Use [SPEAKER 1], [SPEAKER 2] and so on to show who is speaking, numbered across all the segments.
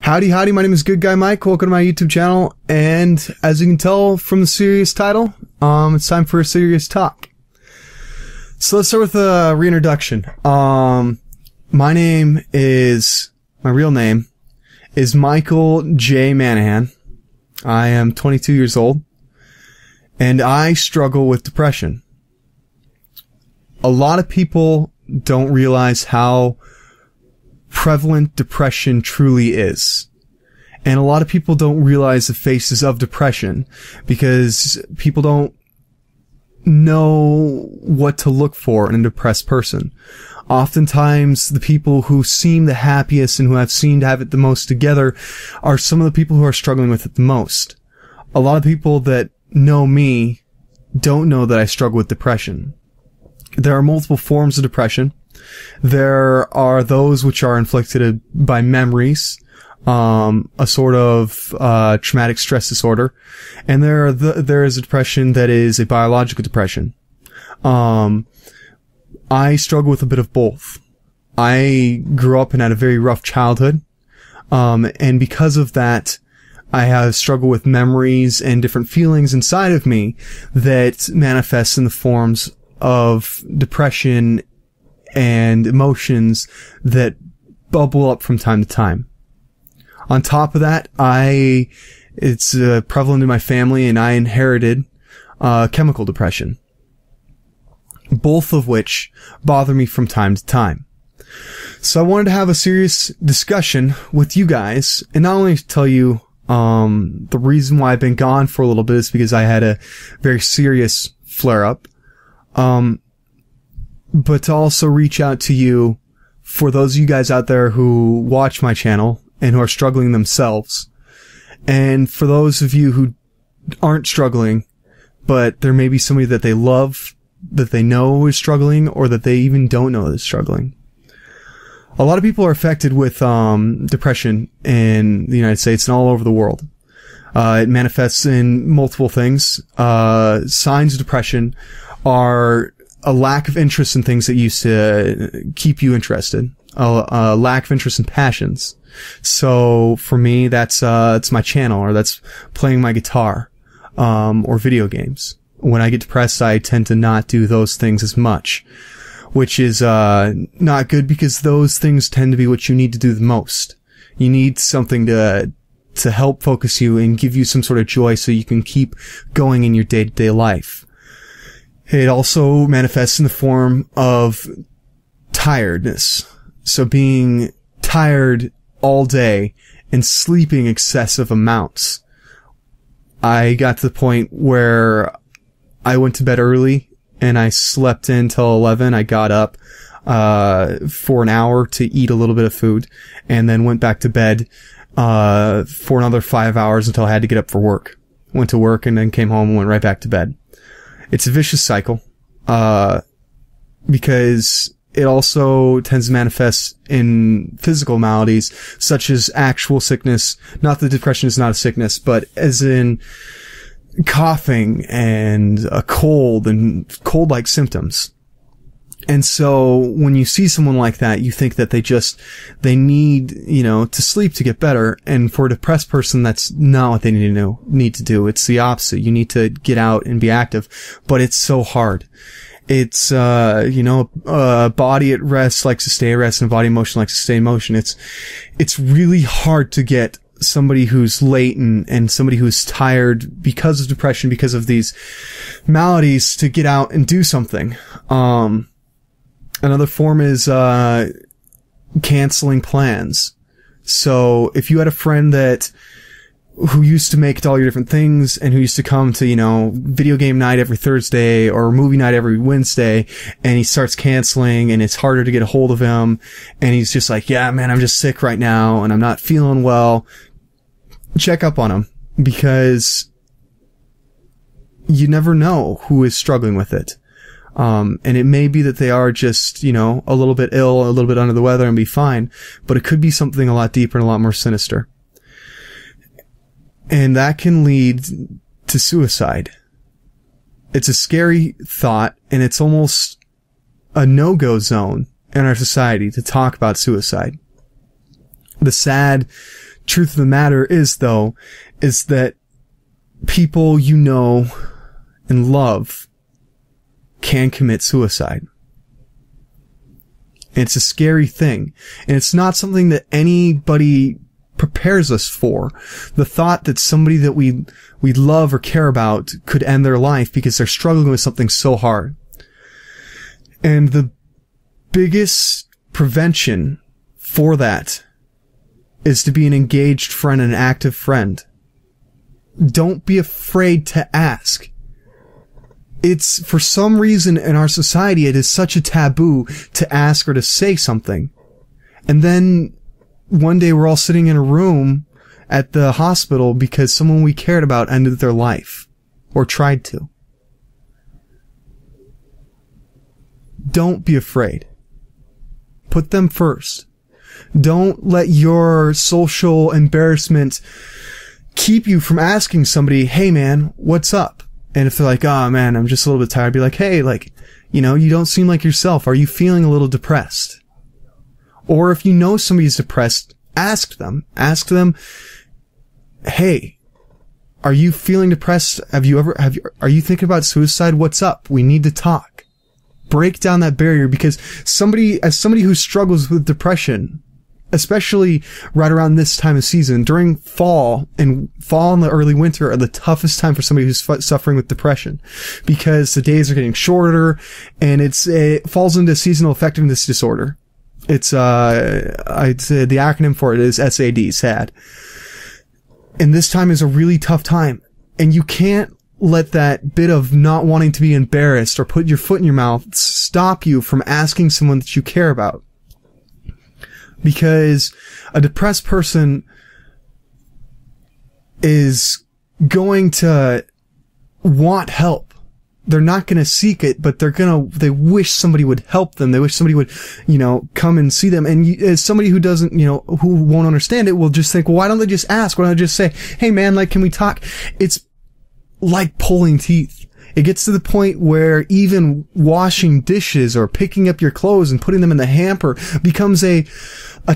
[SPEAKER 1] Howdy, howdy, my name is Good Guy Mike. Welcome to my YouTube channel, and as you can tell from the serious title, it's time for a serious talk. So let's start with a reintroduction. My real name is Michael J. Manahan. I am 22 years old, and I struggle with depression. A lot of people don't realize how prevalent depression truly is. And a lot of people don't realize the faces of depression because people don't know what to look for in a depressed person. Oftentimes, the people who seem the happiest and who have seemed to have it the most together are some of the people who are struggling with it the most. A lot of people that know me don't know that I struggle with depression. There are multiple forms of depression. There are those which are inflicted by memories, a sort of traumatic stress disorder, and there is a depression that is a biological depression. I struggle with a bit of both. I grew up and had a very rough childhood, and because of that, I have struggled with memories and different feelings inside of me that manifest in the forms of depression and emotions that bubble up from time to time. On top of that, it's prevalent in my family, and I inherited chemical depression, both of which bother me from time to time. So I wanted to have a serious discussion with you guys, and not only tell you the reason why I've been gone for a little bit is because I had a very serious flare-up, but to also reach out to you for those of you guys out there who watch my channel and who are struggling themselves. And for those of you who aren't struggling, but there may be somebody that they love, that they know is struggling, or that they even don't know is struggling. A lot of people are affected with depression in the United States and all over the world. It manifests in multiple things. Signs of depression are a lack of interest in things that used to keep you interested, a lack of interest in passions. So for me, it's my channel, or that's playing my guitar, or video games. When I get depressed, I tend to not do those things as much, which is not good because those things tend to be what you need to do the most. You need something to help focus you and give you some sort of joy so you can keep going in your day-to-day life. It also manifests in the form of tiredness. So being tired all day and sleeping excessive amounts. I got to the point where I went to bed early and I slept until 11. I got up for an hour to eat a little bit of food and then went back to bed for another 5 hours until I had to get up for work. Went to work and then came home and went right back to bed. It's a vicious cycle, because it also tends to manifest in physical maladies, such as actual sickness. Not that depression is not a sickness, but as in coughing and a cold and cold-like symptoms. And so when you see someone like that, you think that they need, to sleep to get better. And for a depressed person, that's not what they need to do. It's the opposite. You need to get out and be active, but it's so hard. It's, a body at rest likes to stay at rest, and a body in motion likes to stay in motion. It's really hard to get somebody who's late and somebody who's tired because of depression, because of these maladies, to get out and do something. Another form is canceling plans. So if you had a friend who used to make all your different things and who used to come to, video game night every Thursday or movie night every Wednesday, and he starts canceling and it's harder to get a hold of him, and he's just like, yeah, man, I'm just sick right now and I'm not feeling well, check up on him, because you never know who is struggling with it. And it may be that they are just, a little bit ill, a little bit under the weather and be fine, but it could be something a lot deeper and a lot more sinister. And that can lead to suicide. It's a scary thought, and it's almost a no-go zone in our society to talk about suicide. The sad truth of the matter is, though, is that people you know and love can commit suicide. It's a scary thing. And it's not something that anybody prepares us for. The thought that somebody that we love or care about could end their life because they're struggling with something so hard. And the biggest prevention for that is to be an engaged friend, an active friend. Don't be afraid to ask. It's, for some reason in our society, it is such a taboo to ask or to say something. And then one day we're all sitting in a room at the hospital because someone we cared about ended their life. Or tried to. Don't be afraid. Put them first. Don't let your social embarrassment keep you from asking somebody, hey man, what's up? And if they're like, oh man, I'm just a little bit tired, be like, hey, like, you know, you don't seem like yourself. Are you feeling a little depressed? Or if you know somebody's depressed, ask them, hey, are you feeling depressed? Are you thinking about suicide? What's up? We need to talk. Break down that barrier, because as somebody who struggles with depression, especially right around this time of season, during fall and the early winter are the toughest time for somebody who's suffering with depression, because the days are getting shorter and it falls into seasonal affective disorder. It's, I'd say the acronym for it is SAD, SAD. And this time is a really tough time, and you can't let that bit of not wanting to be embarrassed or put your foot in your mouth stop you from asking someone that you care about. Because a depressed person is going to want help. They're not going to seek it, but they wish somebody would help them. They wish somebody would, come and see them. And as somebody who doesn't, who won't understand it, will just think, well, why don't they just ask? Why don't they just say, hey man, like, can we talk? It's like pulling teeth. It gets to the point where even washing dishes or picking up your clothes and putting them in the hamper becomes a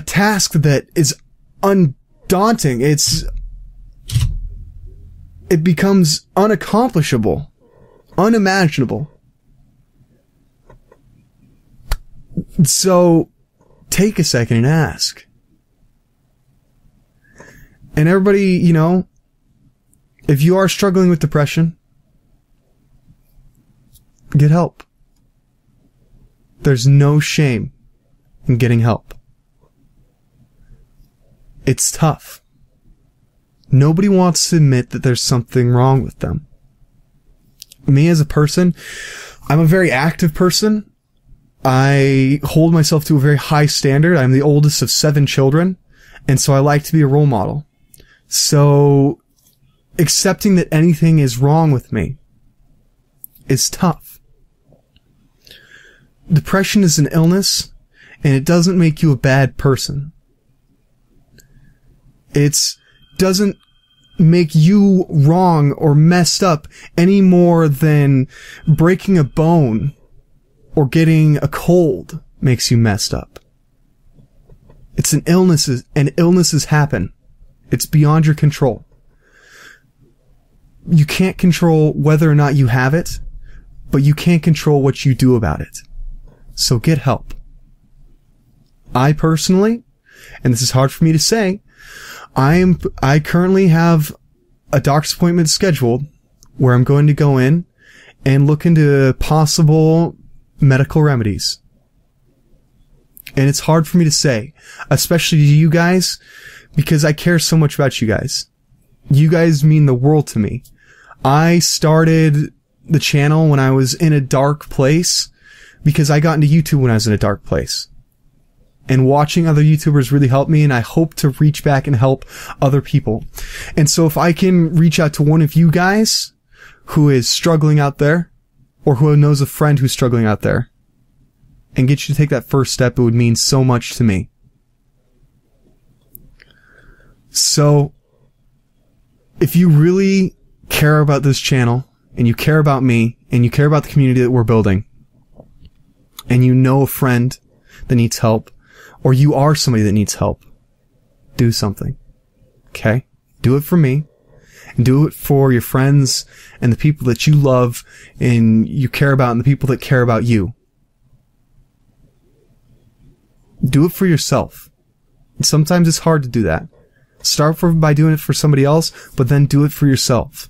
[SPEAKER 1] task that is undaunting. It becomes unaccomplishable, unimaginable. So take a second and ask. And everybody, if you are struggling with depression, get help. There's no shame in getting help. It's tough. Nobody wants to admit that there's something wrong with them. Me as a person, I'm a very active person. I hold myself to a very high standard. I'm the oldest of 7 children, and so I like to be a role model. So accepting that anything is wrong with me is tough. Depression is an illness, and it doesn't make you a bad person. It doesn't make you wrong or messed up any more than breaking a bone or getting a cold makes you messed up. It's an illness, and illnesses happen. It's beyond your control. You can't control whether or not you have it, but you can control what you do about it. So get help. I personally, and this is hard for me to say, I currently have a doctor's appointment scheduled where I'm going to go in and look into possible medical remedies. And it's hard for me to say, especially to you guys, because I care so much about you guys. You guys mean the world to me. I started the channel when I was in a dark place because I got into YouTube when I was in a dark place. And watching other YouTubers really helped me, and I hope to reach back and help other people. And so if I can reach out to one of you guys who is struggling out there, or who knows a friend who's struggling out there, and get you to take that first step, it would mean so much to me. So, if you really care about this channel, and you care about me, and you care about the community that we're building, and you know a friend that needs help, or you are somebody that needs help, do something. Okay? Do it for me. And do it for your friends and the people that you love and you care about and the people that care about you. Do it for yourself. And sometimes it's hard to do that. Start by doing it for somebody else, but then do it for yourself.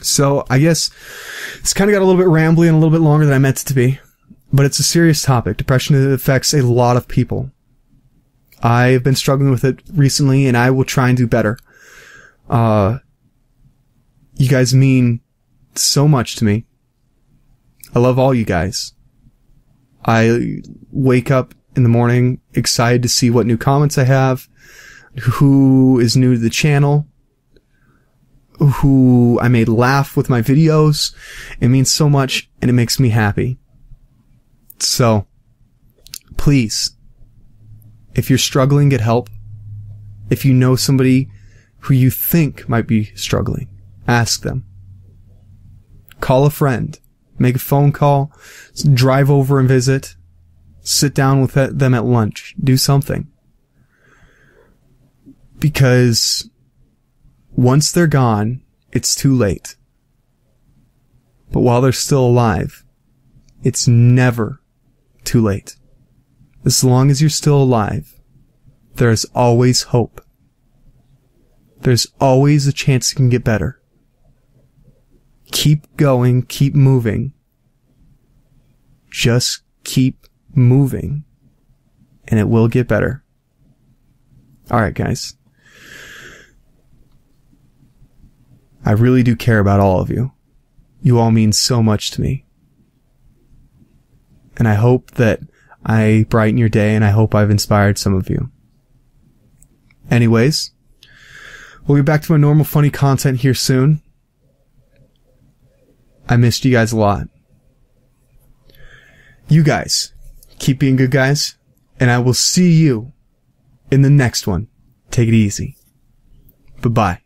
[SPEAKER 1] So I guess it's kind of got a little bit rambly and a little bit longer than I meant it to be, but it's a serious topic. Depression affects a lot of people. I've been struggling with it recently, and I will try and do better. You guys mean so much to me. I love all you guys. I wake up in the morning excited to see what new comments I have, who is new to the channel, who I made laugh with my videos. It means so much, and it makes me happy. So, please, if you're struggling, get help. If you know somebody who you think might be struggling, ask them. Call a friend. Make a phone call. Drive over and visit. Sit down with them at lunch. Do something. Because once they're gone, it's too late. But while they're still alive, it's never too late. As long as you're still alive, there's always hope. There's always a chance it can get better. Keep going, keep moving. Just keep moving, and it will get better. Alright, guys. I really do care about all of you. You all mean so much to me. And I hope that I brighten your day, and I hope I've inspired some of you. Anyways, we'll get back to my normal funny content here soon. I missed you guys a lot. You guys, keep being good guys, and I will see you in the next one. Take it easy. Bye-bye.